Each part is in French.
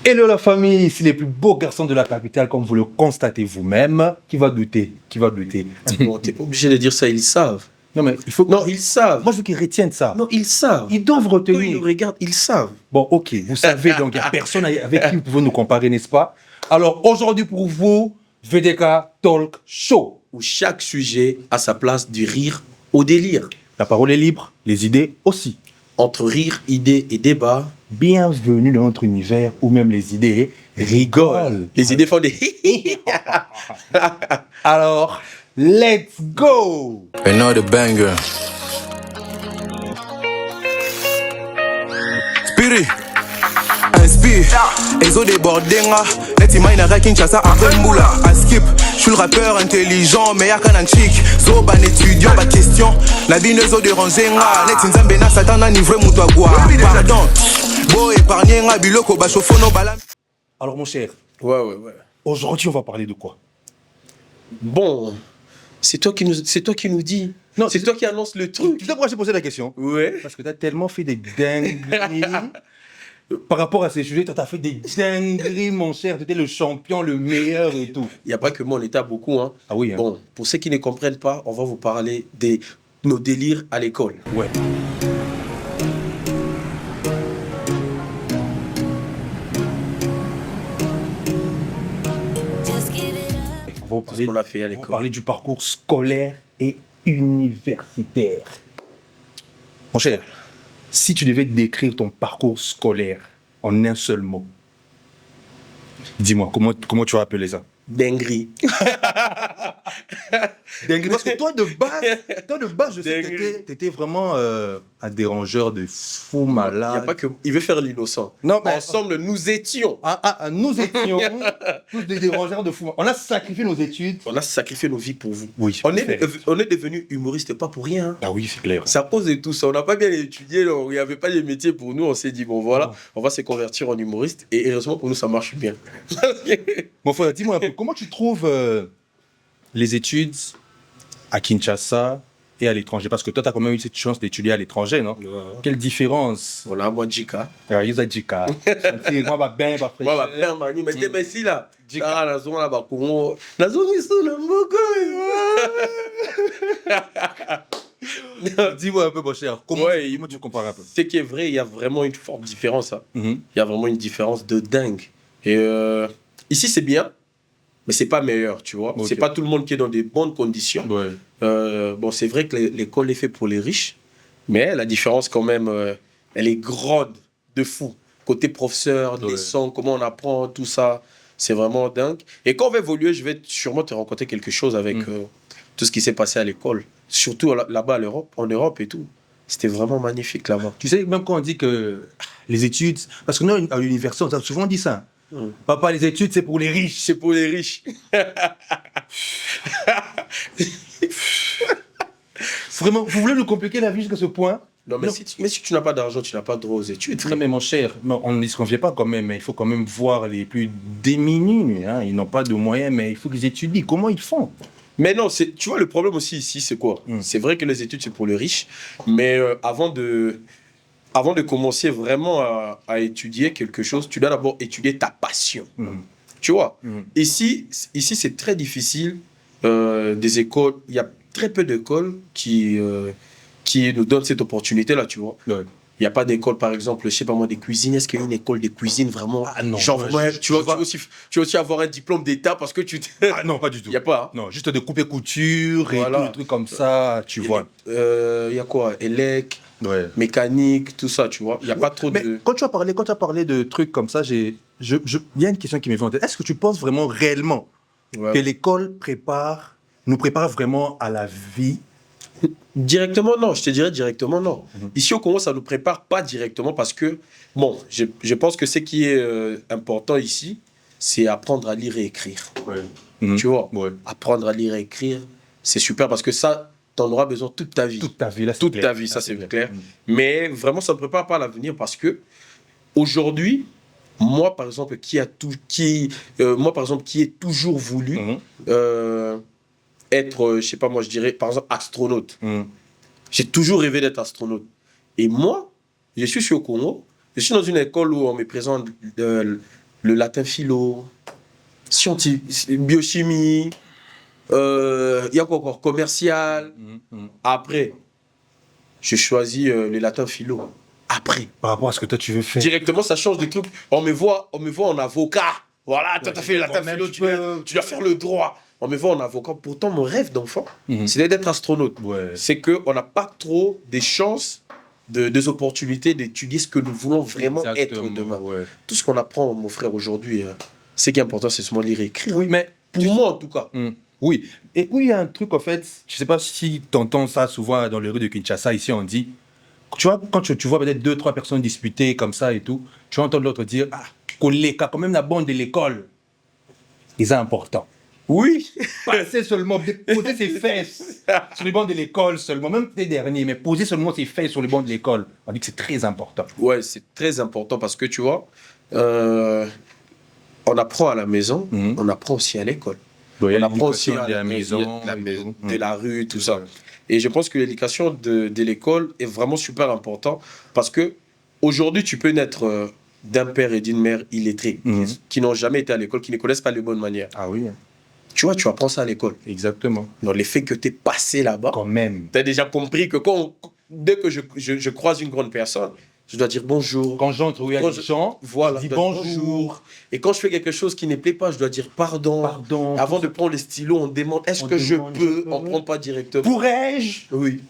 Hello la famille, c'est les plus beaux garçons de la capitale, comme vous le constatez vous-même. Qui va douter? Qui va douter? Bon, t'es pas obligé de dire ça, ils savent. Non mais il faut que... Non, ils savent. Moi je veux qu'ils retiennent ça. Non, ils savent. Ils doivent Quand ils retenir. nous regardent, ils savent. Bon, ok, vous savez, donc il n'y a personne avec qui vous pouvez nous comparer, n'est-ce pas? Alors aujourd'hui pour vous, VDK Talk Show. Où chaque sujet a sa place du rire au délire. La parole est libre, les idées aussi. Entre rire, idées et débat, Bienvenue dans notre univers où même les idées rigolent. les idées font des Alors, let's go! Another banger. Spirit. Inspire. Enzo Debordinga. Neti Mainara Kinshasa en Mboula. À skip. Je suis le rappeur intelligent, mais y'a qu'un chic. Zoba un étudiant, ma question. La vie ne zo déranger. Neti Nzambena Satana nivre Moutouagua. Pardon. Bo épargné nga biloko bachofono balam. Alors mon cher, Ouais. aujourd'hui on va parler de quoi? Bon, c'est toi qui nous dis. Non, c'est toi qui annonce le truc. Tu sais pourquoi j'ai posé la question? Ouais. Parce que tu as tellement fait des dingueries. Par rapport à ces sujets, toi, tu as fait des dingueries, mon cher. Tu étais le champion, le meilleur et tout. Il n'y a pas que moi, on était à beaucoup. Hein. Ah oui, hein. Bon, pour ceux qui ne comprennent pas, on va vous parler de nos délires à l'école. Ouais. On va Parce qu'on l'a fait à on va l'école. parler du parcours scolaire et universitaire. Mon cher, si tu devais décrire ton parcours scolaire en un seul mot, dis-moi, comment tu vas appeler ça? Dinguerie. Dinguerie. Parce que toi, de base, je sais que Dinguerie. t'étais vraiment un dérangeur de fou Il y a malade. pas que... Il veut faire l'innocent. Non, mais Ensemble, nous étions. nous étions tous des dérangeurs de fou. On a sacrifié nos études. On a sacrifié nos vies pour vous. Oui. On est devenu humoriste pas pour rien. Hein. Ah oui, c'est clair. C'est à cause de tout ça. On n'a pas bien étudié. Il n'y avait pas de métier pour nous. On s'est dit, bon voilà, on va se convertir en humoriste. Et heureusement pour nous, ça marche bien. Mon frère, dis-moi un peu, comment tu trouves les études à Kinshasa et à l'étranger? Parce que toi, tu as quand même eu cette chance d'étudier à l'étranger, non? Quelle différence? Voilà, moi, Jika. Ils ont dit quoi? Moi, bah, ben, bah, Moi, ma père m'a dit, mais t'es ici là. Jika. Ah, la zone là, bah, Congo. La zone, ils sont le Dis-moi un peu, mon cher, comment tu compares un peu? Ce qui est vrai, il y a vraiment une forte différence. Hein. Mhm. Il y a vraiment une différence de dingue. Et ici, c'est bien, mais c'est pas meilleur, tu vois. Ok. C'est pas tout le monde qui est dans des bonnes conditions. Ouais. Bon, c'est vrai que l'école est faite pour les riches, mais la différence, quand même, elle est grande de fou. Côté professeur, Ouais. les sons, comment on apprend, tout ça, c'est vraiment dingue. Et quand on va évoluer, je vais sûrement te raconter quelque chose avec tout ce qui s'est passé à l'école. Surtout là-bas en Europe et tout. C'était vraiment magnifique là-bas. Tu sais, même quand on dit que les études, parce que nous, à l'université, on a souvent dit ça. Papa, les études, c'est pour les riches. C'est pour les riches. Vraiment, vous voulez nous compliquer la vie jusqu'à ce point? Non, mais, Non. si tu n'as pas d'argent, tu n'as pas droit aux études. Non, mais mon cher, on ne se confie pas quand même, mais il faut quand même voir les plus démunis. Hein. Ils n'ont pas de moyens, mais il faut qu'ils étudient. Comment ils font? Mais non, tu vois, le problème aussi ici, c'est quoi? C'est vrai que les études, c'est pour les riches, mais avant de commencer vraiment à étudier quelque chose, tu dois d'abord étudier ta passion. Tu vois? Ici, c'est très difficile. Des écoles, il y a très peu d'écoles qui nous donnent cette opportunité-là, tu vois. Ouais. Il n'y a pas d'école, par exemple, je sais pas moi, des cuisines. Est-ce qu'il y a une école de cuisine vraiment? Ah non. Genre, Ouais, tu vas aussi avoir un diplôme d'État parce que tu... Ah non, pas du tout. Il n'y a pas. Hein. Non, juste de couper couture et Voilà. tout, des trucs comme ça, tu vois. Il y a quoi? Élec, Ouais. mécanique, tout ça, tu vois. Il n'y a pas trop Mais de... quand tu as parlé de trucs comme ça, il y a une question qui m'est venue en tête. Est-ce que tu penses vraiment réellement Ouais. que l'école nous prépare vraiment à la vie? Directement, non. Je te dirais directement, non. Ici, au Congo, ça ne nous prépare pas directement parce que, bon, je pense que ce qui est important ici, c'est apprendre à lire et écrire. Ouais. Tu vois? Ouais. Apprendre à lire et écrire, c'est super parce que ça, tu en auras besoin toute ta vie. Toute ta vie, là, c'est Toute clair. ta vie, ça, c'est clair. Mais vraiment, ça ne prépare pas à l'avenir parce que, aujourd'hui, moi, par exemple, qui ai toujours voulu être, je sais pas moi, je dirais, par exemple, astronaute. J'ai toujours rêvé d'être astronaute. Et moi, je suis au Congo, je suis dans une école où on me présente le latin philo, biochimie, il y a quoi encore, commercial. Après, je choisis le latin philo. Après. Par rapport à ce que toi tu veux faire. Directement, ça change de truc. On me voit en avocat. Voilà, toi, t'as fait le latin philo, tu dois faire le droit. On me voit en avocat. Pourtant, mon rêve d'enfant, c'était d'être astronaute. Ouais. C'est qu'on n'a pas trop des chances, des opportunités d'étudier ce que nous voulons vraiment être demain. Ouais. Tout ce qu'on apprend, mon frère, aujourd'hui, ce qui est important, c'est seulement lire et écrire. Oui, mais Pour moi, en tout cas. Oui. Et puis il y a un truc, en fait, je sais pas si tu entends ça souvent dans les rues de Kinshasa, ici on dit, tu vois, quand tu vois peut-être 2-3 personnes disputer comme ça et tout, tu vas entendre l'autre dire, ah, Koleka, quand même la bande de l'école, c'est important. Oui. Passer seulement, poser ses fesses sur les bancs de l'école seulement, même les derniers, mais poser seulement ses fesses sur les bancs de l'école, on dit que c'est très important. Ouais, c'est très important parce que tu vois, on apprend à la maison, on apprend aussi à l'école. Bon, On apprend aussi à la maison, de la rue, tout ça. Et je pense que l'éducation de l'école est vraiment super important parce que aujourd'hui, tu peux naître d'un père et d'une mère illettrés qui n'ont jamais été à l'école, qui ne connaissent pas les bonnes manières. Ah oui. Tu vois, tu apprends ça à l'école. Exactement. Donc, l'effet que tu es passé là-bas, Quand même. tu as déjà compris que dès que je croise une grande personne, je dois dire bonjour. Quand j'entre où il y a des gens, voilà, je dis je dois dire bonjour. Et quand je fais quelque chose qui ne plaît pas, je dois dire pardon. Pardon. Avant de prendre les stylos, on demande est-ce que je peux, on ne prend pas directement. Pourrais-je? Oui.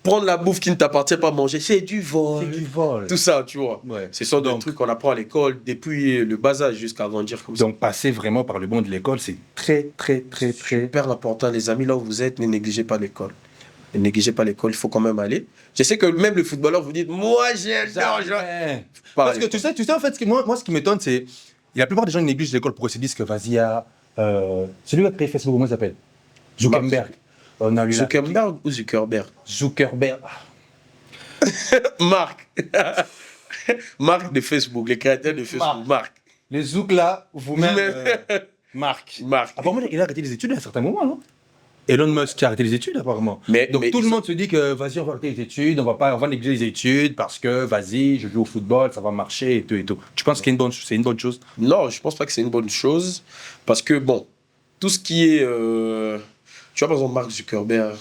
Prendre la bouffe qui ne t'appartient pas manger, c'est du vol. C'est du vol. Tout ça, tu vois. Ouais. Ce sont des Donc- trucs qu'on apprend à l'école depuis le bas âge jusqu'à grandir comme ça. Donc passer vraiment par le bon de l'école, c'est très, très, très, très... Super important, les amis, là où vous êtes, ne négligez pas l'école. Ne négligez pas l'école, il faut quand même aller. Je sais que même le footballeur vous dit, moi j'adore. Ouais. Parce que tu sais, en fait, moi ce qui m'étonne, c'est... La plupart des gens qui négligent l'école pour eux se disent que, vas-y, il y a... celui qui a créé Facebook, comment il s'appelle? Zuckerberg. On a lu là. Zuckerberg ou Zuckerberg? Zuckerberg. Marc. Marc de Facebook, les créateurs de Facebook. Marc. Les Zouk là, vous-même... Marc. Marc. Apparemment, il a arrêté les études à un certain moment, non? Elon Musk a arrêté les études, apparemment. Donc tout le monde se dit que, vas-y, on va arrêter les études, on va négliger les études parce que, vas-y, je joue au football, ça va marcher et tout et tout. Tu penses que c'est une bonne chose? Non, je pense pas que c'est une bonne chose parce que, bon, tout ce qui est... tu vois, par exemple, Mark Zuckerberg,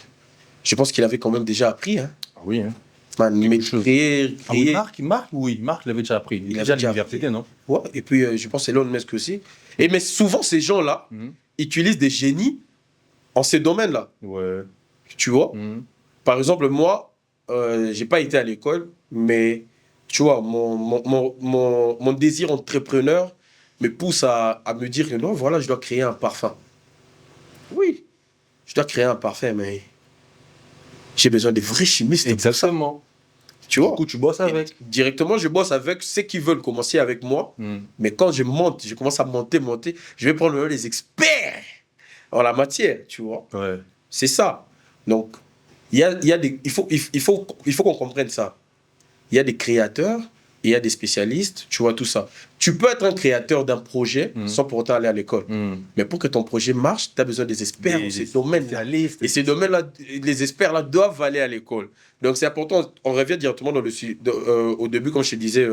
je pense qu'il avait quand même déjà appris. Hein. Ah oui, hein. Mais créer... Ah oui, Marc l'avait déjà appris. Il est déjà à l'université, non? Ouais, et puis je pense que Elon Musk aussi. Mais souvent, ces gens-là utilisent des génies en ces domaines-là. Ouais. Tu vois? Par exemple, moi, j'ai pas été à l'école, mais tu vois, mon désir entrepreneur me pousse à me dire que non, voilà, je dois créer un parfum. Oui, je dois créer un parfum, mais j'ai besoin de vrais chimistes. Exactement. Tu vois? Du coup, tu bosses avec. Directement, je bosse avec ceux qui veulent commencer avec moi. Mais quand je commence à monter, je vais prendre les experts en la matière, tu vois? Ouais. C'est ça. Donc, il faut qu'on comprenne ça. Il y a des créateurs et il y a des spécialistes, tu vois tout ça. Tu peux être un créateur d'un projet sans pour autant aller à l'école. Mais pour que ton projet marche, tu as besoin des experts dans ces domaines. Et ces domaines-là, les experts-là doivent aller à l'école. Donc c'est important, on revient directement au début quand je te disais,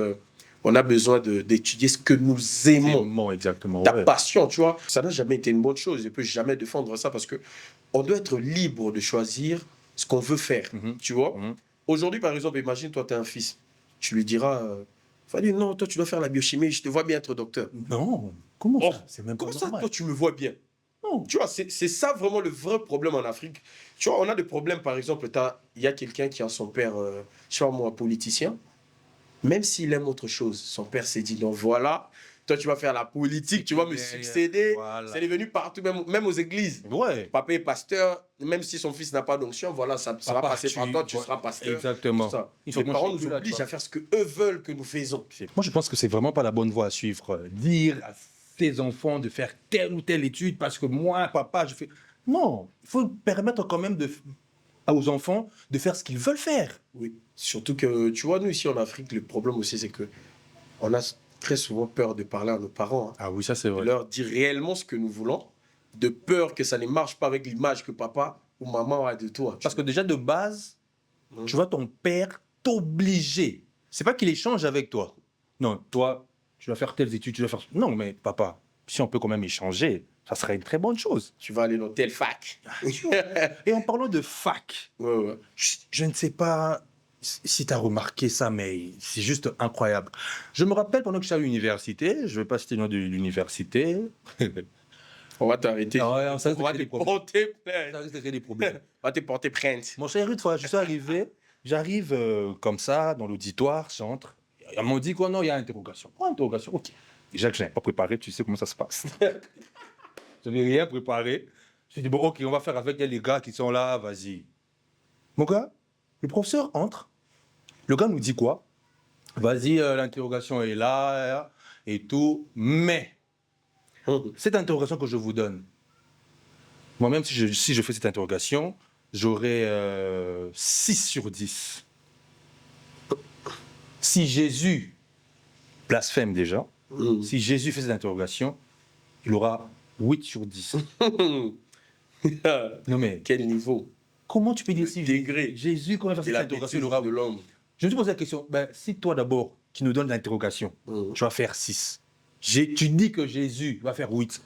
on a besoin d'étudier ce que nous aimons. Exactement. Ta passion, tu vois, ça n'a jamais été une bonne chose. Je ne peux jamais défendre ça parce qu'on doit être libre de choisir ce qu'on veut faire, tu vois. Aujourd'hui, par exemple, imagine, toi, tu as un fils. Tu lui diras, Fadi, non, toi, tu dois faire la biochimie, je te vois bien être docteur. Non, comment ça? C'est même pas Comment ça, normal. toi, tu me vois bien? Non. Tu vois, c'est ça vraiment le vrai problème en Afrique. Tu vois, on a des problèmes, par exemple, il y a quelqu'un qui a son père, je sais pas moi, politicien. Même s'il aime autre chose, son père s'est dit, non, voilà, toi, tu vas faire la politique, tu vas me succéder. Voilà. C'est devenu partout, même aux églises. Ouais. Papa est pasteur, même si son fils n'a pas d'onction, voilà, ça va passer par toi, tu seras pasteur. Exactement. Tout ça. Il faut Les parents nous obligent à faire ce qu'eux veulent que nous faisons. Moi, je pense que c'est vraiment pas la bonne voie à suivre. Dire à ses enfants de faire telle ou telle étude parce que moi, papa, je fais... Non, il faut permettre quand même aux enfants de faire ce qu'ils veulent faire. Oui, surtout que, tu vois, nous, ici en Afrique, le problème aussi, c'est que on a très souvent peur de parler à nos parents. Hein, Ah oui, ça c'est de vrai. leur dire réellement ce que nous voulons, de peur que ça ne marche pas avec l'image que papa ou maman a de toi. Parce que déjà de base, tu vois ton père t'obliger. C'est pas qu'il échange avec toi. Non, toi, tu dois faire telles études, tu dois faire... Non, mais papa, si on peut quand même échanger, ça serait une très bonne chose. Tu vas aller dans telle fac. Et en parlant de fac, Ouais. je ne sais pas si tu as remarqué ça, mais c'est juste incroyable. Je me rappelle pendant que j'étais à l'université, je ne vais pas citer le nom de l'université. On va t'arrêter. Ah ouais, ça On va te porter plainte. Ça risque de créer des problèmes. On va te porter plainte. Mon cher, une fois, je suis arrivé, j'arrive comme ça dans l'auditoire, j'entre. Ils m'ont dit quoi? Non, il y a interrogation. Quoi, interrogation? Ok. Déjà que je n'avais pas préparé, tu sais comment ça se passe. Je n'avais rien préparé. Je dit, bon, ok, on va faire avec les gars qui sont là, vas-y. Mon gars, le professeur entre. Le gars nous dit quoi? Vas-y, l'interrogation est là et tout, mais cette interrogation que je vous donne, moi-même, si je fais cette interrogation, j'aurai 6 sur 10. Si Jésus blasphème déjà, si Jésus fait cette interrogation, il aura 8 sur 10. Non mais, Quel niveau? comment tu peux dire si degré. Jésus, quand il fait C'est cette la interrogation, bêtise il aura... de l'homme. Je me suis posé la question, ben, si toi d'abord, qui nous donne l'interrogation, tu vas faire 6. Tu dis que Jésus va faire 8.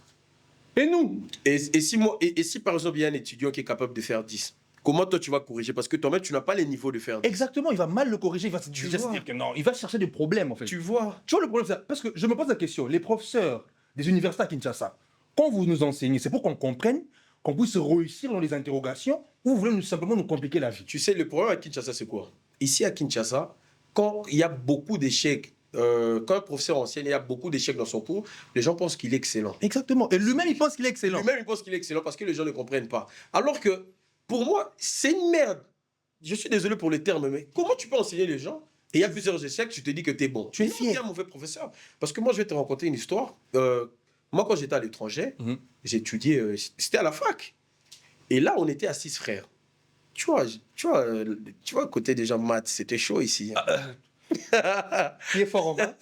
Et nous? Et si par exemple il y a un étudiant qui est capable de faire 10, comment toi tu vas corriger? Parce que toi-même tu n'as pas les niveaux de faire 10. Exactement, il va mal le corriger, il va se vois. dire que non, il va chercher des problèmes en fait. Tu vois? Tu vois le problème, c'est ça. Parce que je me pose la question, les professeurs des universités à Kinshasa, quand vous nous enseignez, c'est pour qu'on comprenne, qu'on puisse réussir dans les interrogations, ou vous voulez simplement nous compliquer la vie? Tu sais, le problème à Kinshasa, c'est quoi? Ici à Kinshasa, quand il y a beaucoup d'échecs, quand un professeur enseigne, il y a beaucoup d'échecs dans son cours, les gens pensent qu'il est excellent. Exactement, et lui-même il pense qu'il est excellent. Lui-même, il pense qu'il est excellent parce que les gens ne comprennent pas. Alors que, pour moi, c'est une merde. Je suis désolé pour le terme, mais comment tu peux enseigner les gens et il y a plusieurs échecs, tu te dis que tu es bon? Tu es Non, fier. tu es un mauvais professeur. Parce que moi, je vais te raconter une histoire. Moi, quand j'étais à l'étranger, j'ai étudié, c'était à la fac. Et là, on était à 6 frères. Tu vois, côté déjà maths, c'était chaud ici. Qui est fort en maths?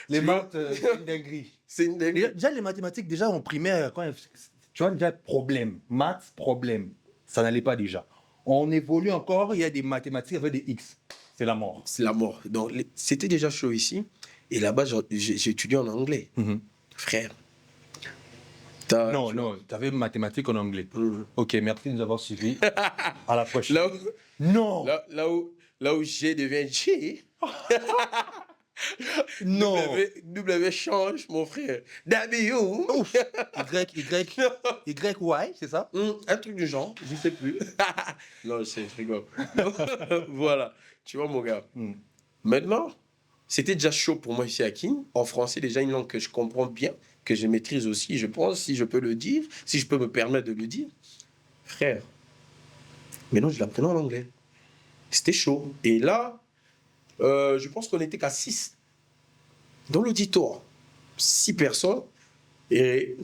Les Tu vois. maths, c'est une dinguerie. C'est une dinguerie. Déjà, les mathématiques, déjà en primaire, tu vois, déjà problème. Maths, problème. Ça n'allait pas déjà. On évolue encore, il y a des mathématiques avec des X. C'est la mort. C'est la mort. Donc, c'était déjà chaud ici. Et là-bas, j'ai étudié en anglais. Frère. Non, tu avais mathématiques en anglais. Ok, merci de nous avoir suivis. À la prochaine. Non. Là où G devient G. Non. W change, mon frère. W. Y, c'est ça? Un truc du genre, je sais plus. Non, je sais, je rigole. Voilà, tu vois, mon gars. Maintenant, c'était déjà chaud pour moi ici à Kin. En français, déjà une langue que je comprends bien, que je maîtrise aussi, je pense, si je peux le dire, si je peux me permettre de le dire. Frère, maintenant je l'apprenais en anglais. C'était chaud. Et là, je pense qu'on n'était qu'à 6 dans l'auditoire. 6 personnes. Et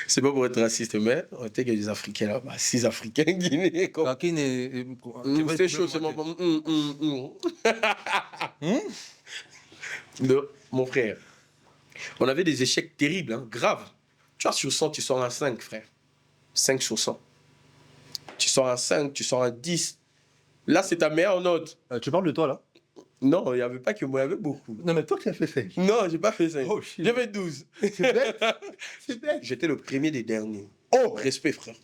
c'est pas pour être raciste, mais on était que des Africains là-bas. 6 Africains guinéens. C'était chaud, c'est mon frère. On avait des échecs terribles, hein, graves. Tu vois, sur 100, tu sors un 5, frère. 5 sur 100. Tu sors un 5, tu sors un 10. Là, c'est ta meilleure note. Tu parles de toi, là? Non, il n'y avait pas que moi, il y avait beaucoup. Non, mais toi qui as fait 5. Non, j'ai pas fait 5. Oh, shit. J'avais 12. C'est bête. C'est bête. J'étais le premier des derniers. Oh, Respect, frère.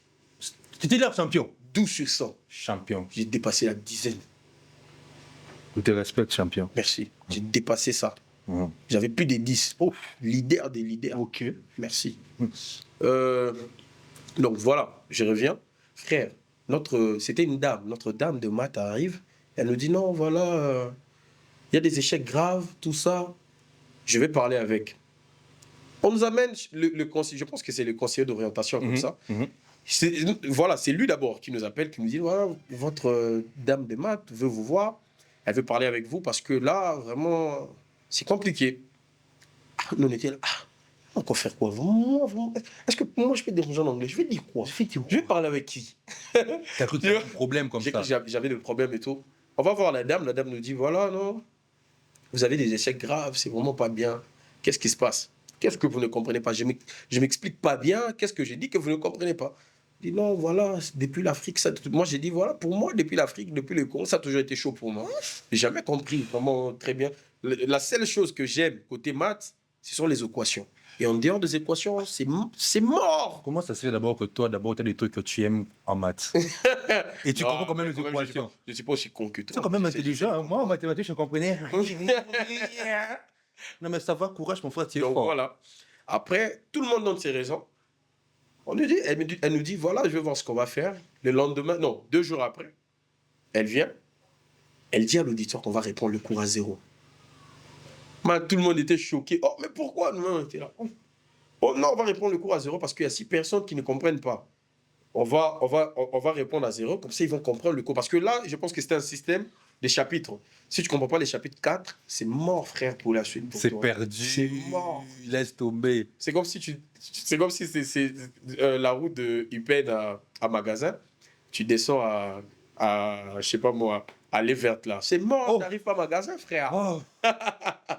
tu étais là, champion. 12 sur 100. Champion. J'ai dépassé la dizaine. Je te respecte, champion. Merci. J'ai dépassé ça. Mhm. J'avais plus des 10. Oh, leader des leaders. Ok. Merci. Donc voilà, je reviens. Frère, c'était une dame. Notre dame de maths arrive. Elle nous dit non, voilà, il y a des échecs graves, tout ça. Je vais parler avec. On nous amène le conseiller, je pense que c'est le conseiller d'orientation comme ça. Voilà, c'est lui d'abord qui nous appelle, qui nous dit voilà, votre dame de maths veut vous voir. Elle veut parler avec vous parce que là, vraiment, c'est compliqué. Nous, on était là. Encore faire quoi? Est-ce que moi, je fais des gens en anglais? Je vais dire quoi? Je vais parler avec qui? T'as cru que c'était un problème comme ça? J'avais des problèmes et tout. On va voir la dame. La dame nous dit voilà, non, vous avez des échecs graves, c'est vraiment pas bien. Qu'est-ce qui se passe? Qu'est-ce que vous ne comprenez pas? Je m'explique pas bien. Qu'est-ce que j'ai dit que vous ne comprenez pas? Il dit non, voilà, depuis l'Afrique, ça... Moi, j'ai dit, voilà, pour moi, depuis l'Afrique, depuis le Congo, ça a toujours été chaud pour moi. J'ai jamais compris, vraiment très bien. La seule chose que j'aime côté maths, ce sont les équations. Et en dehors des équations, c'est mort. Comment ça se fait d'abord que toi, d'abord, tu as des trucs que tu aimes en maths et tu Non, comprends quand même mais les équations. Je ne suis pas aussi con que toi. C'est quand même intelligent. Hein. Moi, en mathématiques, je comprenais. Non, mais savoir, courage, mon frère, tu es Donc fort. voilà. Après, tout le monde donne ses raisons. On lui dit, elle nous dit, voilà, je vais voir ce qu'on va faire. Le lendemain, non, 2 jours après, elle vient. Elle dit à l'auditeur qu'on va répondre le cours à 0. Tout le monde était choqué. Oh, mais pourquoi? Nous, on était là. Oh non, on va répondre le cours à 0 parce qu'il y a 6 personnes qui ne comprennent pas. On va répondre à 0, comme ça ils vont comprendre le cours. Parce que là, je pense que c'était un système des chapitres. Si tu ne comprends pas les chapitres 4, c'est mort, frère, pour la suite. C'est perdu. C'est mort. Laisse tomber. C'est comme si c'est la route de Upen à magasin. Tu descends je sais pas moi, à Les Vertes là. C'est mort, Oh. tu n'arrives pas à magasin, frère. Oh.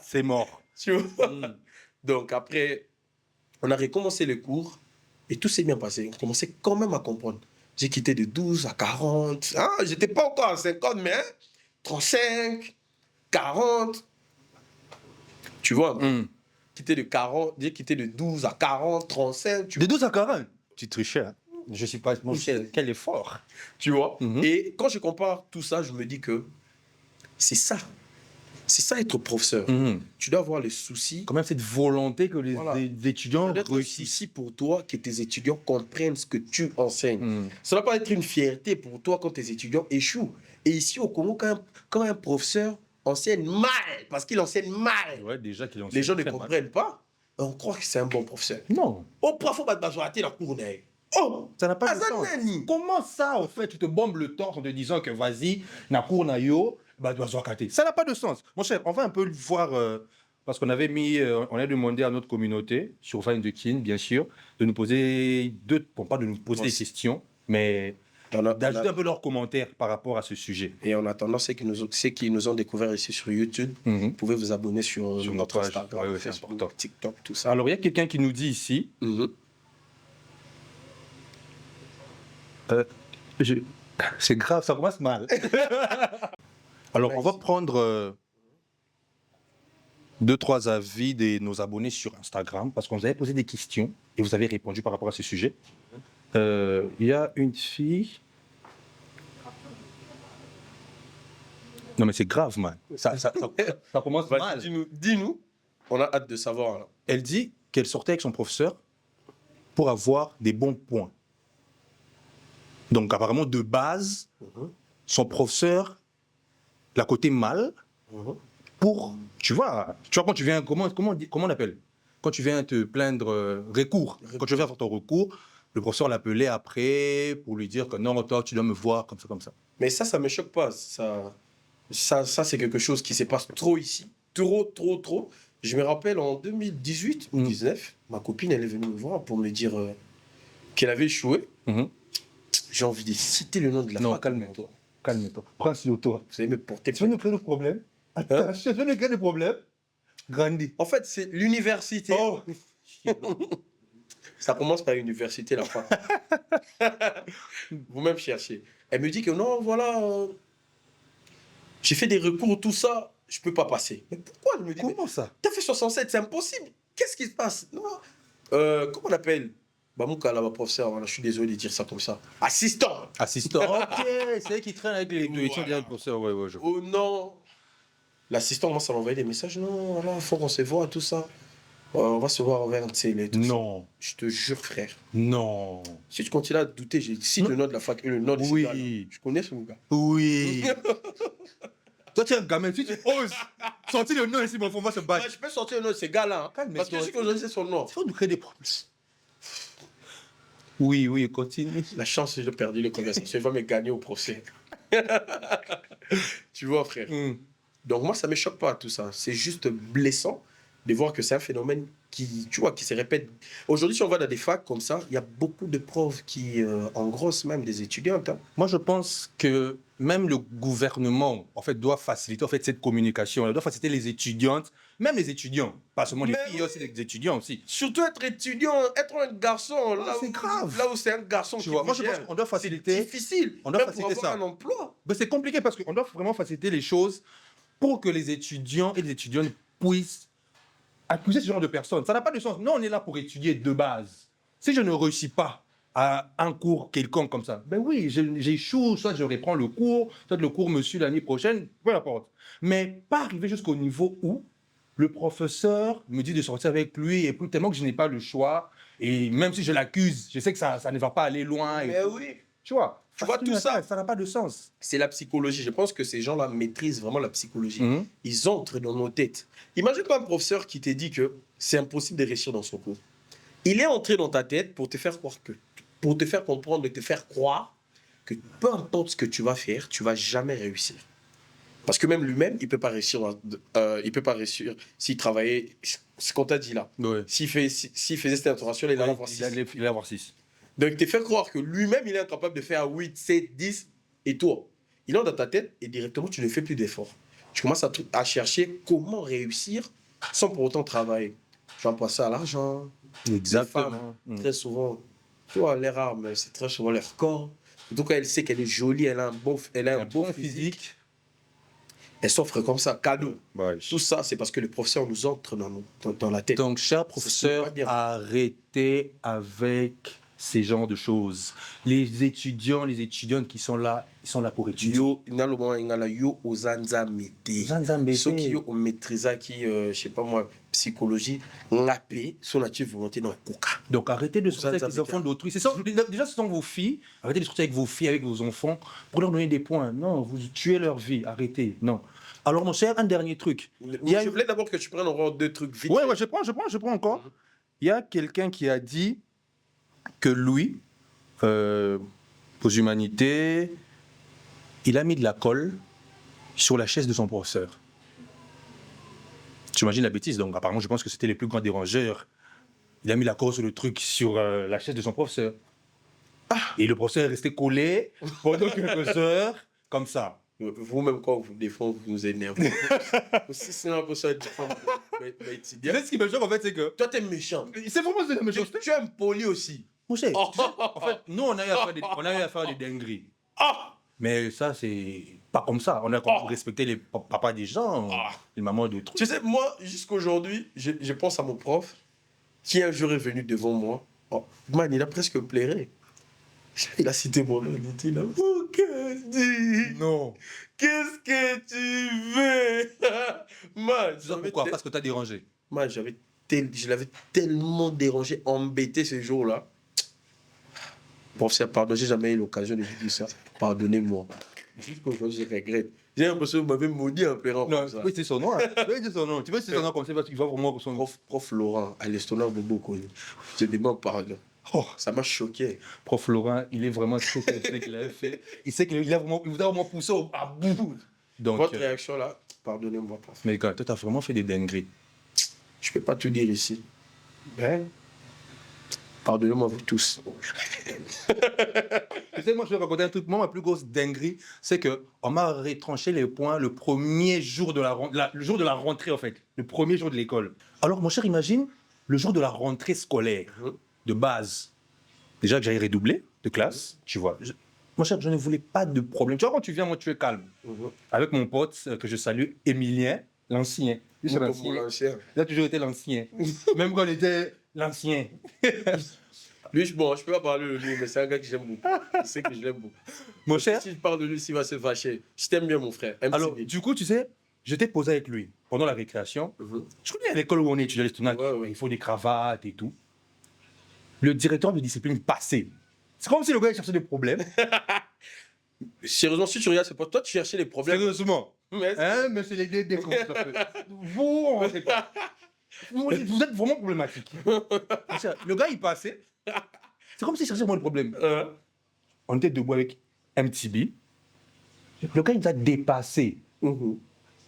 C'est mort. Tu vois. Donc après, on a recommencé le cours et tout s'est bien passé. On commençait quand même à comprendre. J'ai quitté de 12 à 40. Hein? J'étais pas encore à 50, mais 35, 40. Tu vois. J'ai quitté de 12 à 40, 35. De 12 à 40. Tu trichais. Hein? Je suis pas. Quel effort. Tu vois. Mhm. Et quand je compare tout ça, je me dis que c'est ça. C'est ça être professeur. Mhm. Tu dois avoir les soucis. Quand même cette volonté que les Voilà. étudiants Ça doit être un réussissent. souci pour toi que tes étudiants comprennent ce que tu enseignes. Mhm. Ça ne doit pas être une fierté pour toi quand tes étudiants échouent. Et ici au Congo, quand un professeur enseigne mal, parce qu'il enseigne mal, Ouais, déjà qu'ils ont les gens ne très mal. comprennent pas, on croit que c'est un bon professeur. Non. Oh, prof, faut pas te rater la cour. Oh, Ça n'a pas de Azan sens. nani. Comment ça, en fait, tu te bombes le torse en te disant que vas-y, na cour na yo, bah, tu vas se Ça n'a pas de sens. Mon cher, on va un peu le voir, parce qu'on avait mis, on a demandé à notre communauté, sur Vine de Kin, bien sûr, de nous poser pas de nous poser des questions, mais d'ajouter un peu leurs commentaires par rapport à ce sujet. Et en attendant, ceux qui nous ont découvert ici sur YouTube, vous pouvez vous abonner sur notre page. Instagram, Ouais, c'est Facebook, important. TikTok, tout ça. Alors, il y a quelqu'un qui nous dit ici, c'est grave, ça commence mal. Alors, on va prendre 2-3 avis de nos abonnés sur Instagram, parce qu'on vous avait posé des questions et vous avez répondu par rapport à ce sujet. Il y a une fille. Non, mais c'est grave, man. Ça commence Vas-y, mal. dis-nous. On a hâte de savoir. Là. Elle dit qu'elle sortait avec son professeur pour avoir des bons points. Donc, apparemment, de base, son professeur l'a côté mal pour, tu vois, quand tu viens, comment on appelle? Quand tu viens te plaindre, recours. Quand tu viens faire ton recours, le professeur l'appelait après pour lui dire que non, toi, tu dois me voir, comme ça. Mais ça me choque pas. Ça c'est quelque chose qui se passe trop ici. Trop. Je me rappelle en 2018 ou 2019, ma copine, elle est venue me voir pour me dire qu'elle avait échoué. J'ai envie de citer le nom de la Non, fac. calme-toi. Calme-toi. Prends sur toi. Vous allez me porter. Tu veux nous créer des problèmes? Attends, tu veux nous créer des problèmes? Grandi. En fait, c'est l'université. Oh. Ça commence par université, la fac. Vous-même cherchez. Elle me dit que non, voilà, j'ai fait des recours, tout ça, je peux pas passer. Mais pourquoi? Elle me dit, Comment ça? t'as fait 67, c'est impossible. Qu'est-ce qui se passe? Non. Comment on appelle? Bamouka, là, ma professeur, voilà, je suis désolé de dire ça comme ça. Assistant. Assistant. Ok, c'est elle qui traîne avec les étudiants du professeur. Ouais, je vois. Oh non. L'assistant commence à m'envoyer des messages. Non, voilà, il faut qu'on se voit, tout ça. On va se voir vers tout Non. ça. Je te jure, frère. Non. Si tu continues à douter, j'ai cite le nom de la fac, le nom de ce Oui. gars, là. Je connais ce gars. Oui. Toi, tu es un gamin, si tu oses sortir le nom ici, mon frère, on va se battre. Je peux sortir le nom de ce gars-là. Hein, Calme-toi. parce que je sais qu'aujourd'hui, c'est son nom. Il faut nous créer des problèmes. Oui, continue. La chance, j'ai perdu les conversations. Il va me gagner au procès. Tu vois, frère. Donc, moi, ça ne me choque pas, tout ça. C'est juste blessant. de voir que c'est un phénomène qui, tu vois, qui se répète. Aujourd'hui, si on va dans des facs comme ça, il y a beaucoup de profs qui engrossent même des étudiantes. Hein. Moi, je pense que même le gouvernement, en fait, doit faciliter en fait, cette communication. Il doit faciliter les étudiantes, même les étudiants. Pas seulement les Mais filles, il y a aussi les étudiants aussi. Surtout être étudiant, être un garçon, là, c'est grave. Là où c'est un garçon Tu qui vois, vous moi, je pense gère, qu'on doit faciliter. c'est difficile. On doit même faciliter pour avoir ça. un emploi. Ben, c'est compliqué parce qu'on doit vraiment faciliter les choses pour que les étudiants et les étudiantes puissent accuser ce genre de personnes. Ça n'a pas de sens. Nous, on est là pour étudier de base. Si je ne réussis pas à un cours quelconque comme ça, ben oui, j'échoue, soit je reprends le cours, soit le cours me suit l'année prochaine, peu importe. Mais pas arriver jusqu'au niveau où le professeur me dit de sortir avec lui et puis tellement que je n'ai pas le choix. Et même si je l'accuse, je sais que ça ne va pas aller loin. Mais oui. Tu vois, tout ça. Ça n'a pas de sens. C'est la psychologie. Je pense que ces gens-là maîtrisent vraiment la psychologie. Mhm. Ils entrent dans nos têtes. Imagine pas un professeur qui te dit que c'est impossible de réussir dans son cours. Il est entré dans ta tête pour te faire croire pour te faire comprendre et te faire croire que peu importe ce que tu vas faire, tu vas jamais réussir. Parce que même lui-même, il peut pas réussir. Il peut pas réussir s'il travaillait. Ce qu'on t'a dit là. Ouais. S'il faisait cette intervention, il allait avoir 6. Il allait avoir 6. Donc, te faire croire que lui-même, il est incapable de faire 8, 7, 10, et toi, il entre dans ta tête et directement, tu ne fais plus d'efforts. Tu commences à chercher comment réussir sans pour autant travailler. Tu vas passer à l'argent. Exactement. Les femmes, très souvent, tu vois, les rares, mais c'est très souvent leur corps. Surtout quand elle sait qu'elle est jolie, elle a un bon physique. Elle s'offre comme ça, cadeau. Ouais. Tout ça, c'est parce que le professeur nous entre dans la tête. Donc, cher C'est professeur, pas bien. arrêtez avec ces genres de choses. Les étudiants, les étudiantes qui sont là, ils sont là pour étudier. Yo nalobana ingala yo ozanza mete Ozanza mete. soki yo omaîtrisa qui je sais pas moi psychologie ngapé son nature volonté dans koka. Donc arrêtez de sortir avec Ozanza les enfants d'autrui. Déjà, ce sont vos filles. Arrêtez de sortir avec vos filles, avec vos enfants, pour leur donner des points. Non, vous tuez leur vie. Arrêtez. Non. Alors, mon cher, un dernier truc. Je voulais d'abord que tu prennes encore 2 trucs vite. Ouais, je prends encore. Il y a quelqu'un qui a dit que lui, aux humanités, il a mis de la colle sur la chaise de son professeur. Tu imagines la bêtise, donc apparemment je pense que c'était les plus grands dérangeurs. Il a mis la colle sur le truc sur la chaise de son professeur. Et le professeur est resté collé pendant quelques heures, comme ça. Vous-même, quand vous défendez, vous nous énervez. Aussi, c'est un peu ça. Tu sais ce qui me choque en fait, c'est que. Toi, t'es méchant. C'est vraiment ce qui me choque. Tu es impoli aussi. Mon cher, tu sais, en fait, nous on a eu à faire des dingueries. Mais ça, c'est pas comme ça. On a respecté les papas des gens, les mamans de trucs. Tu sais, moi, jusqu'aujourd'hui, je pense à mon prof qui un jour est venu devant moi. Oh, man, il a presque pleuré. Il a cité mon nom. Il était là. Oh, qu'est-ce Non. Qu'est-ce que tu veux? Man, Tu sais pourquoi? Parce que t'as dérangé. Man, je l'avais tellement dérangé, embêté ce jour-là. Professeur, pardon, j'ai jamais eu l'occasion de vous dire ça. Pardonnez-moi. Jusqu'aujourd'hui, je regrette. J'ai l'impression que vous m'avez maudit en pleurant Non, comme ça. oui, c'est son nom. Hein. Oui, c'est son nom. Tu veux c'est son nom comme ça parce qu'il va vraiment son nom. Prof Laurent, à l'estonard de beaucoup. Je demande pardon. Oh, Ça m'a choqué. prof Laurent, il est vraiment très ce qu'il avait fait. Il sait qu'il vous a vraiment poussé à bout. Donc, Votre réaction là, pardonnez-moi, prof. mais quand toi, t'as vraiment fait des dingueries. Je peux pas tout dire ici. Ben, pardonnez-moi vous tous. Tu sais, moi, je vais raconter un truc. Moi, ma plus grosse dinguerie, c'est que on m'a retranché les points le premier jour de le jour de la rentrée, en fait. Le premier jour de l'école. Alors, mon cher, imagine, le jour de la rentrée scolaire, de base. Déjà que j'allais redoubler de classe, tu vois. Mon cher, je ne voulais pas de problème. Tu vois, quand tu viens, moi, tu es calme. Avec mon pote, que je salue, Emilien, l'ancien. Lui, c'est l'ancien. Il a toujours été l'ancien. Même quand il était l'ancien. Lui, bon, je peux pas parler de lui, mais c'est un gars que j'aime beaucoup. Je sais que je l'aime beaucoup. Mon cher. Si je parle de lui, il va se fâcher. Je t'aime bien, mon frère. Alors, du coup, tu sais, j'étais posé avec lui pendant la récréation. Je connais à l'école où on est étudiant, il faut des cravates et tout. Le directeur de discipline passait. C'est comme si le gars cherchait des problèmes. Sérieusement, si tu regardes, c'est pas toi, tu cherchais les problèmes. Sérieusement. Mais Hein, mais c'est les décons, ça fait. Vous, on sait pas. Vous êtes vraiment problématique. Le gars, il passait. C'est comme s'il cherchait moi le problème. On était debout avec MTB. Le gars, il nous a dépassé.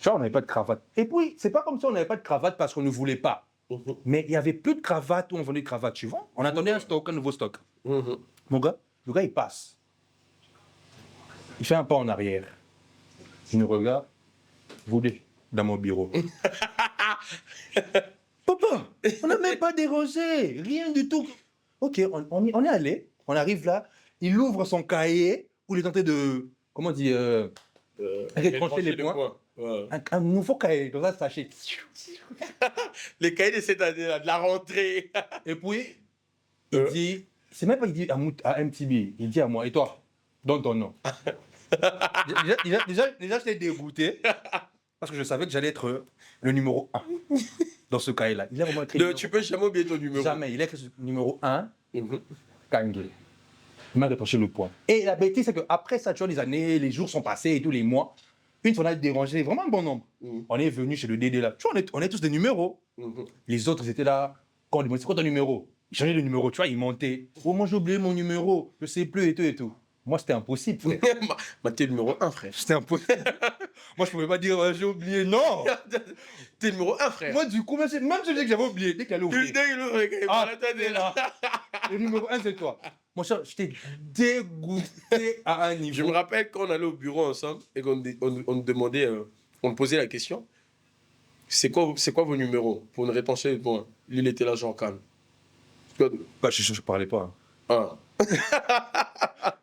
Tu vois, on n'avait pas de cravate. Et puis, c'est pas comme si on n'avait pas de cravate parce qu'on ne voulait pas. Mais il n'y avait plus de cravate où on vendait de cravate, tu vois. On attendait un stock, un nouveau stock. Mon gars, le gars, il passe. Il fait un pas en arrière. Je me regarde. Voulez, dans mon bureau. Papa, on n'a même pas dérangé. Rien du tout. Ok, on est allé. On arrive là. Il ouvre son cahier où il est tenté de... Comment on dit rétrancher les points. Ouais. Un nouveau cahier, dans un sachet. Les cahiers de cette année-là, de la rentrée. Et puis, il dit, c'est même pas il dit à MTB, il dit à moi, et toi, donne ton nom. déjà j'étais dégoûté, parce que je savais que j'allais être le numéro 1 dans ce cahier-là. Il a vraiment écrit. Tu peux jamais oublier ton numéro. Jamais, il a écrit numéro 1, Kangé. Il m'a reproché le point. Et la bêtise, c'est qu'après ça, tu vois, les années, les jours sont passés et tous les mois, une fois on a dérangé vraiment un bon nombre. On est venu chez le DD là. Tu vois, on est tous des numéros. Les autres, ils étaient là. Quand on demandait, c'est quoi ton numéro? Ils changeaient de numéro, tu vois, ils montaient. Oh, moi j'ai oublié mon numéro, je sais plus et tout et tout. Moi, c'était impossible, frère. T'es le numéro 1, frère. C'était impossible. Moi, je pouvais pas dire, j'ai oublié, non. T'es le numéro 1, frère. Moi, du coup, même si je disais que j'avais oublié, dès qu'il allait ouvrir. T'es là. Le numéro 1, c'est toi. Mon cher, j'étais dégoûté à un niveau. Je me rappelle quand on allait au bureau ensemble et qu'on nous demandait, on nous posait la question, c'est quoi vos numéros pour nous rétrancher les points. Lui, il était là, genre calme. Bah, je parlais pas. Ah.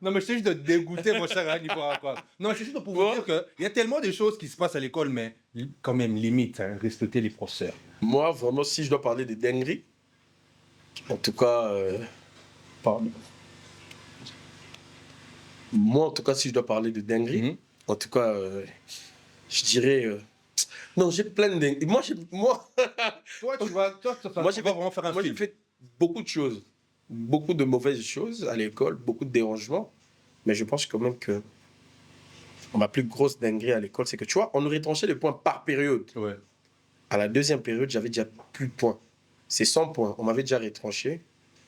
Non, mais je suis juste de dégoûter, mon cher, à un niveau encore. Non, mais c'est juste pour vous dire qu'il y a tellement de choses qui se passent à l'école, mais quand même, limite, hein, respecter les professeurs. Moi, vraiment, si je dois parler des dingueries, en tout cas, Pardon. moi, en tout cas, si je dois parler de dingueries, en tout cas, je dirais. Non, j'ai plein de dingueries. Moi, Toi, tu vas vraiment faire un moi, j'ai film. fait beaucoup de choses. Beaucoup de mauvaises choses à l'école, beaucoup de dérangements. Mais je pense quand même que ma plus grosse dinguerie à l'école, c'est que, tu vois, on nous retranchait les points par période. Ouais. À la deuxième période, j'avais déjà plus de points. C'est 100 points. On m'avait déjà retranché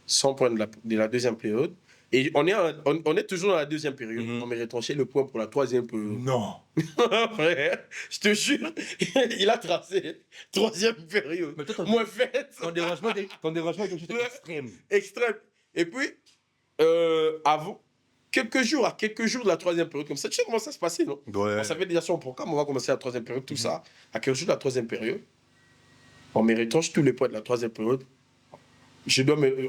100 points de la deuxième période. Et on est toujours dans la deuxième période. On m'a retranché le point pour la troisième période. Non. Frère, je te jure, il a tracé troisième période. Mais toi, Moins fait. ton dérangement est juste extrême. Extrême. Et puis, avant, quelques jours de la troisième période, comme ça, tu sais comment ça se passait, non? Ouais. On savait déjà son programme, on va commencer la troisième période, tout ça. À quelques jours de la troisième période, on me retranche tous les points de la troisième période.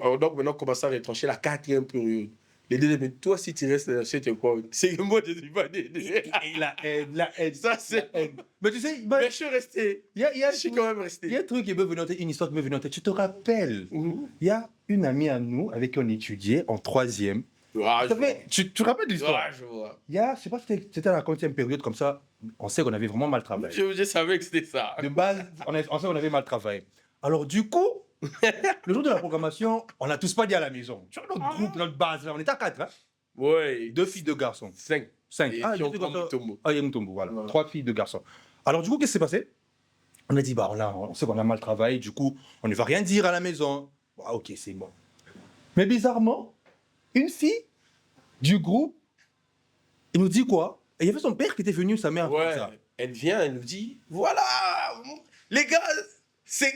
On doit maintenant commencer à retrancher la quatrième période. Les deux, mais toi, si tu restes là, c'était quoi? C'est que moi, je ne suis pas né. Et la haine. Ça, c'est. Mais tu sais, Mais je suis resté. Je suis quand même resté. Il y a un truc qui me venait en tête, une histoire qui me venait en tête. Tu te rappelles? Il y a une amie à nous avec qui on étudiait en troisième. Ah, Tu te rappelles de l'histoire? je vois. Il y a, je sais pas si c'était à la 40e période comme ça. On sait qu'on avait vraiment mal travaillé. Je savais que c'était ça. De base, on sait qu'on avait mal travaillé. Alors du coup, le jour de la programmation, on n'a tous pas dit à la maison. Tu vois, notre groupe, notre base, là, on était à 4, hein? Ouais. 2 filles, 2 garçons. 5. 5. Et Ah, qui ont deux pris garçons. Mutombo. Ah, il y a Mutombo, voilà. Voilà. 3 filles, 2 garçons. Alors du coup, qu'est-ce qui s'est passé? On a dit, bah, on sait qu'on a mal travaillé, du coup, on ne va rien dire à la maison. Ah, ok, c'est bon. Mais bizarrement, une fille du groupe, il nous dit quoi? Et il y avait son père qui était venu, sa mère. Ouais. Comme ça. Elle vient, elle nous dit voilà, les gars, c'est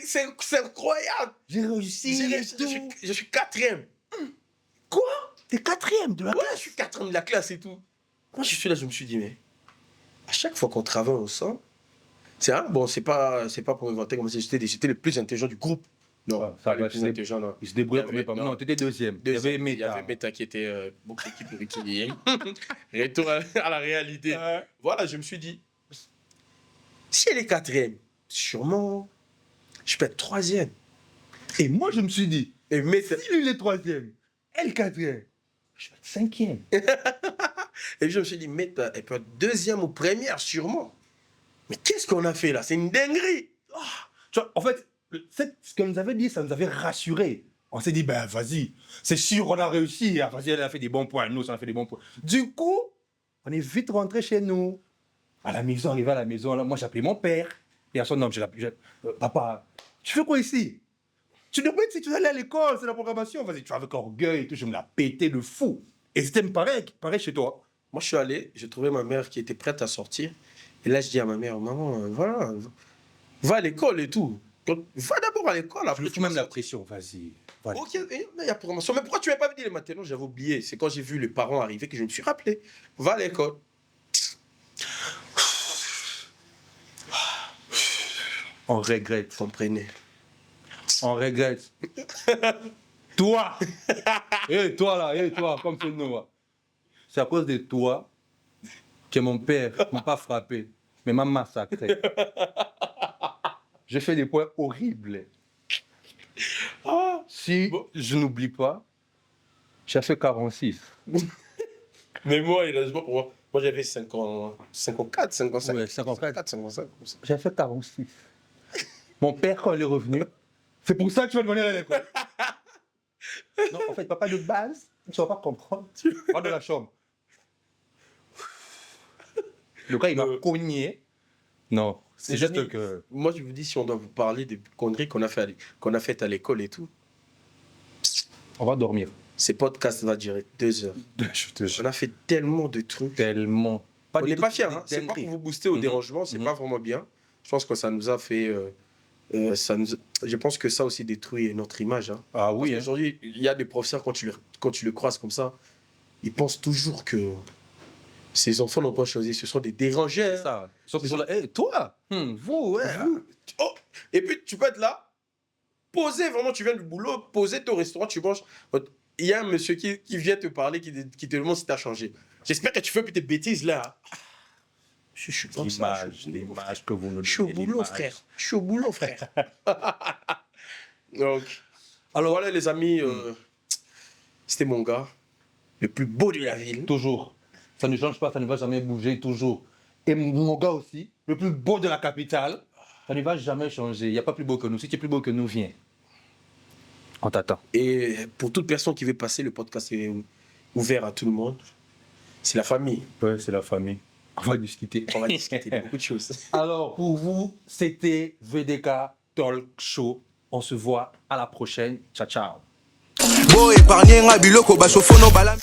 incroyable. J'ai réussi. Je suis quatrième. Quoi? T'es 4e de la Ouais, je suis quatrième de la classe et tout. Moi, je suis là, je me suis dit, mais à chaque fois qu'on travaille ensemble, c'est pas pour inventer comme si j'étais le plus intelligent du groupe. Non, Ah, ça ça le va, plus c'est- intelligent, non. Il se débrouillait Il y avait- pas. non. Non, t'étais 2e. Il y avait Meta. Meta qui était beaucoup équipe Ricky. Retour à la réalité. Voilà, je me suis dit, si elle est quatrième, sûrement, je peux être troisième. Et moi, je me suis dit, Et Meta, si lui, il est 3e, elle 4e, je vais être 5e. et je me suis dit, Meta, elle peut être deuxième ou première, sûrement. Mais qu'est-ce qu'on a fait là? C'est une dinguerie. Tu vois, en fait, ce qu'elle nous avait dit, ça nous avait rassurés. On s'est dit, ben vas-y, c'est sûr, on a réussi. Ah, vas-y, elle a fait des bons points, nous, on a fait des bons points. Du coup, on est vite rentré chez nous. À la maison, arrivé à la maison, là, moi, j'ai appelé mon père. Et à son nom, papa, tu fais quoi ici? Tu devrais être si tu allais à l'école, c'est la programmation. Vas-y, tu vas avec orgueil et tout, je me la pété de fou. Et c'était pareil chez toi. Moi, je suis allé, j'ai trouvé ma mère qui était prête à sortir. Et là, je dis à ma mère, maman, voilà, va à l'école et tout. Donc, va d'abord à l'école. Après, Je fous même la pression, vas-y. Voilà. Ok, mais il y a programmation. Mais pourquoi tu m'as pas dit les matins? J'avais oublié. C'est quand j'ai vu les parents arriver que je me suis rappelé. Va à l'école. On regrette. Comprenez. On regrette. Toi toi là, toi, comme c'est nous. C'est à cause de toi que mon père m'a pas frappé, mais m'a massacré. J'ai fait des points horribles. Si Bon. je n'oublie pas, j'ai fait 46. Mais moi, heureusement pour moi, moi j'avais 54, 55. Ouais, 54. 55. Comme ça. J'ai fait 46. Mon père, quand il est revenu, c'est pour ça que tu vas demander à l'école. Non, en fait, papa, de base, tu vas pas comprendre. Va dans la chambre. Le gars, il m'a cogné. Non, c'est Les juste amis, que... Moi, je vous dis, si on doit vous parler des conneries qu'on a faites à l'école et tout, On va dormir. ces podcasts va durer 2 heures. Je te jure. On a fait tellement de trucs. Tellement. On n'est pas fiers, hein. C'est pas dingueries. pour vous booster au dérangement, c'est pas vraiment bien. Je pense que ça nous a fait. Je pense que ça aussi détruit notre image. Hein. Ah oui, hein. Aujourd'hui, il y a des professeurs, quand tu le croises comme ça, ils pensent toujours que ces enfants n'ont pas choisi, ce sont des dérangeurs. Ça. Sauf qu'ils sont là, hey, toi, vous, ouais. Oh. Et puis, tu peux être là, poser, vraiment, tu viens du boulot, poser ton restaurant, tu manges. Il y a un monsieur qui vient te parler, qui te demande si tu as changé. J'espère que tu fais plus tes bêtises là. Je suis comme ça. L'image que vous nous Je suis au donnez, boulot, l'image. frère. Je suis au boulot, frère. Donc, alors voilà, les amis, c'était mon gars, le plus beau de la ville. Toujours. Ça ne change pas, ça ne va jamais bouger, toujours. Et mon gars aussi, le plus beau de la capitale, ça ne va jamais changer. Il n'y a pas plus beau que nous. Si tu es plus beau que nous, viens. On t'attend. Et pour toute personne qui veut passer, le podcast est ouvert à tout le monde. C'est la famille. Ouais, c'est la famille. On va discuter. On va discuter de beaucoup de choses. Alors, pour vous, c'était VDK Talk Show. On se voit à la prochaine. Ciao, ciao. Bo épargné nga biloko bashofo no bala